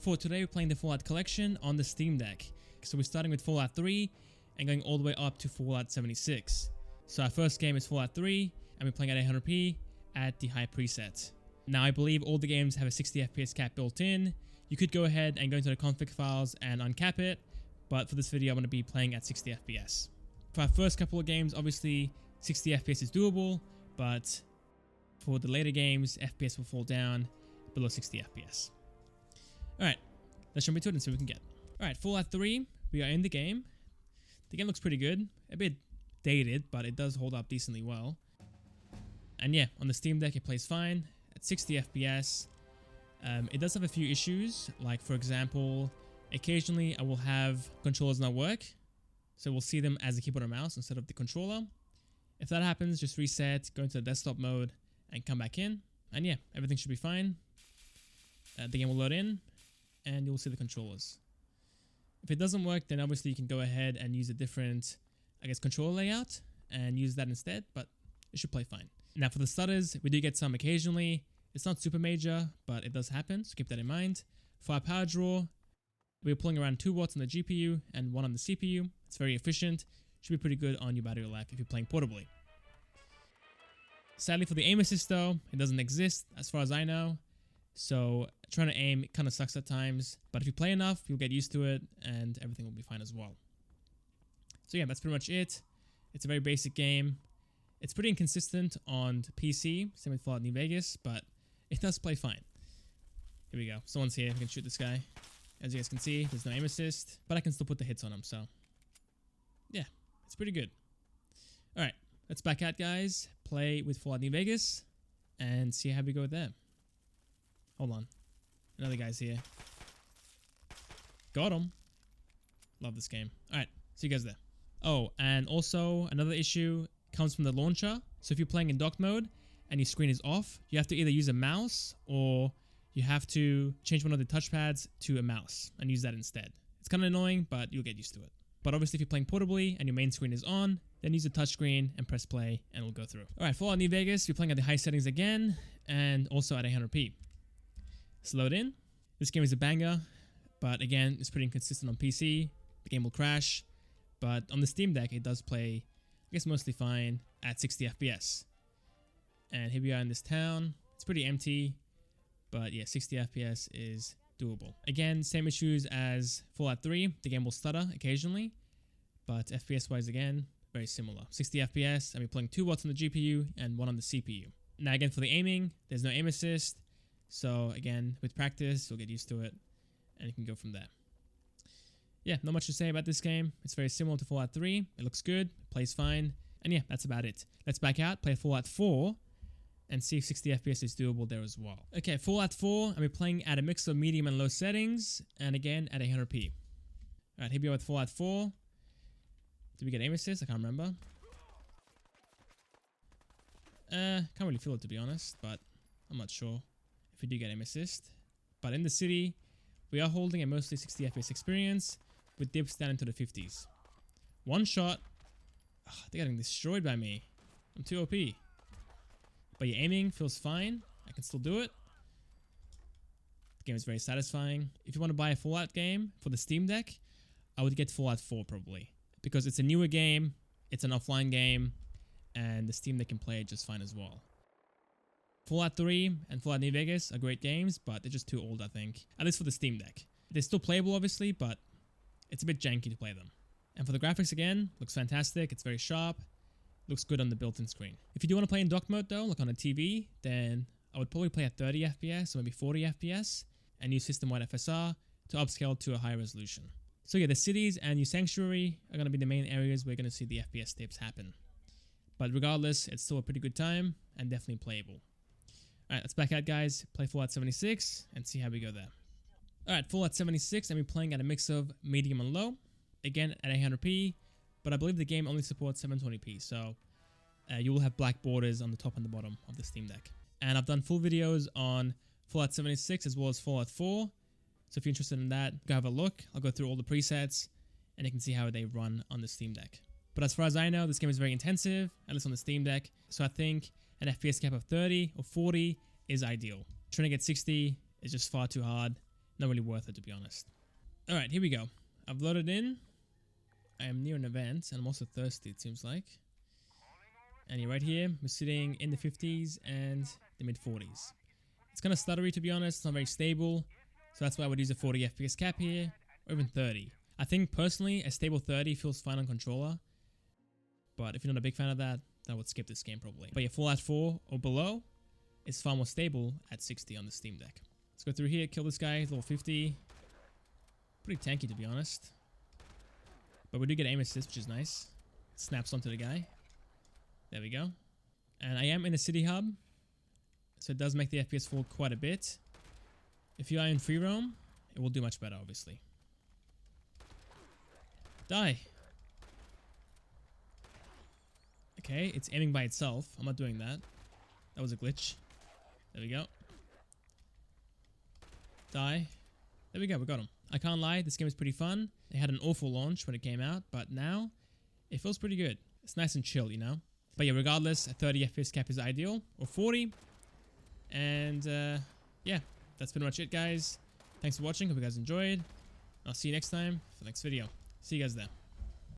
For today, we're playing the Fallout Collection on the Steam Deck. So we're starting with Fallout 3 and going all the way up to Fallout 76. So our first game is Fallout 3 and we're playing at 800p at the high preset. Now I believe all the games have a 60 FPS cap built in. You could go ahead and go into the config files and uncap it, but for this video I'm going to be playing at 60 FPS. For our first couple of games, obviously 60 FPS is doable, but for the later games, FPS will fall down below 60 FPS. Alright, let's jump into it and see what we can get. Alright, Fallout 3, we are in the game. The game looks pretty good, a bit dated, but it does hold up decently well. And yeah, on the Steam Deck it plays fine at 60 FPS. It does have a few issues, like for example, occasionally I will have controllers not work, so we'll see them as a keyboard and mouse instead of the controller. If that happens, just reset, go into the desktop mode and come back in, and yeah, everything should be fine. The game will load in and you'll see the controllers. If it doesn't work, then obviously you can go ahead and use a different, controller layout and use that instead, but it should play fine. Now for the stutters, we do get some occasionally. It's not super major, but it does happen, so keep that in mind. For our power draw, we're pulling around 2 watts on the GPU and 1 on the CPU. It's very efficient. Should be pretty good on your battery life if you're playing portably. Sadly for the aim assist though, it doesn't exist as far as I know. So trying to aim kind of sucks at times, but if you play enough, you'll get used to it and everything will be fine as well. So yeah, that's pretty much it. It's a very basic game. It's pretty inconsistent on PC, same with Fallout New Vegas, but it does play fine. Here we go. Someone's here. I can shoot this guy. As you guys can see, there's no aim assist, but I can still put the hits on him, so yeah, it's pretty good. Alright, let's back out, guys. Play with Fallout New Vegas and see how we go with that. Hold on. Another guy's here. Got him. Love this game. Alright, see you guys there. Oh, and also another issue comes from the launcher. So if you're playing in dock mode and your screen is off, you have to either use a mouse or you have to change one of the touchpads to a mouse and use that instead. It's kind of annoying, but you'll get used to it. But obviously if you're playing portably and your main screen is on, then use the touchscreen and press play and it'll go through. Alright, Fallout New Vegas, you're playing at the high settings again and also at 800p. It's load in. This game is a banger, but again, it's pretty inconsistent on PC. The game will crash, but on the Steam Deck, it does play, mostly fine at 60 FPS. And here we are in this town. It's pretty empty, but yeah, 60 FPS is doable. Again, same issues as Fallout 3. The game will stutter occasionally, but FPS-wise, again, very similar. 60 FPS, and we're playing 2 watts on the GPU and 1 on the CPU. Now again, for the aiming, there's no aim assist. So again, with practice, you'll get used to it and you can go from there. Yeah, not much to say about this game. It's very similar to Fallout 3. It looks good, it plays fine, and yeah, that's about it. Let's back out, play Fallout 4, and see if 60 FPS is doable there as well. Okay, Fallout 4, and we're playing at a mix of medium and low settings, and again at 800p. Alright, here we are with Fallout 4. Did we get aim assist? I can't remember. Can't really feel it to be honest, but I'm not sure if we do get aim assist. But in the city, we are holding a mostly 60 FPS experience with dips down into the 50s. One shot. Oh, they're getting destroyed by me. I'm too OP. But your aiming feels fine. I can still do it. The game is very satisfying. If you want to buy a Fallout game for the Steam Deck, I would get Fallout 4 probably. Because it's a newer game, it's an offline game, and the Steam Deck can play it just fine as well. Fallout 3 and Fallout New Vegas are great games, but they're just too old, I think. At least for the Steam Deck. They're still playable, obviously, but it's a bit janky to play them. And for the graphics, again, looks fantastic. It's very sharp. Looks good on the built-in screen. If you do want to play in dock mode, though, like on a TV, then I would probably play at 30 FPS or maybe 40 FPS and use system-wide FSR to upscale to a higher resolution. So yeah, the cities and your sanctuary are going to be the main areas where you're going to see the FPS dips happen. But regardless, it's still a pretty good time and definitely playable. Alright, let's back out, guys. Play Fallout 76 and see how we go there. Alright, Fallout 76, and we're playing at a mix of medium and low. Again, at 800p, but I believe the game only supports 720p, so you will have black borders on the top and the bottom of the Steam Deck. And I've done full videos on Fallout 76 as well as Fallout 4, so if you're interested in that, go have a look. I'll go through all the presets, and you can see how they run on the Steam Deck. But as far as I know, this game is very intensive, at least on the Steam Deck, so I think an FPS cap of 30 or 40 is ideal. Trying to get 60 is just far too hard. not really worth it, to be honest. Alright, here we go. I've loaded in. I am near an event, and I'm also thirsty, it seems like. And right here, we're sitting in the 50s and the mid 40s. It's kind of stuttery, to be honest. It's not very stable. So that's why I would use a 40 FPS cap here, or even 30. I think personally, a stable 30 feels fine on controller. But if you're not a big fan of that, then I would skip this game probably. But yeah, Fallout 4 or below is far more stable at 60 on the Steam Deck. Let's go through here, kill this guy, level 50. Pretty tanky, to be honest. But we do get aim assist, which is nice. Snaps onto the guy. There we go. And I am in a city hub, so it does make the FPS fall quite a bit. If you are in free roam, it will do much better, obviously. Die. Okay, it's aiming by itself. I'm not doing that. That was a glitch. There we go. Die. There we go, we got him. I can't lie, this game is pretty fun. It had an awful launch when it came out, but now it feels pretty good. It's nice and chill, you know? But yeah, regardless, a 30 FPS cap is ideal, or 40. And yeah, that's pretty much it, guys. Thanks for watching. Hope you guys enjoyed. I'll see you next time for the next video. See you guys there.